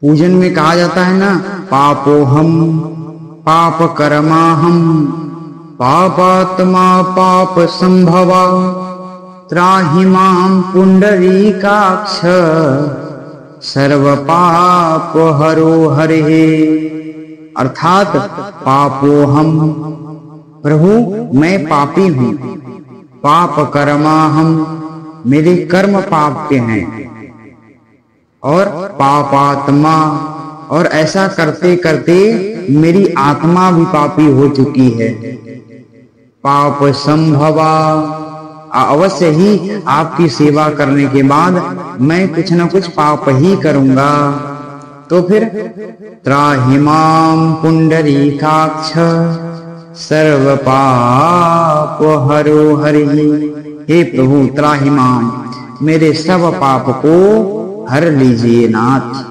पूजन में कहा जाता है ना, पापोहम पाप कर्माहम पापात्मा पाप संभवा त्राहि मां पुंडरीकाक्ष सर्व पाप हरो हरे। अर्थात पापोहम, प्रभु मैं पापी हूँ, पाप कर्माहम, मेरे कर्म पाप के हैं, और पापात्मा, और ऐसा करते करते मेरी आत्मा भी पापी हो चुकी है। पाप संभवा, अवश्य ही आपकी सेवा करने के बाद मैं कुछ न कुछ पाप ही करूंगा। तो फिर त्राहि मां पुंडरीकाक्ष सर्व पाप हरो हरि। हे प्रभु त्राहि मां, मेरे सब पाप को हर लीजिए नाथ।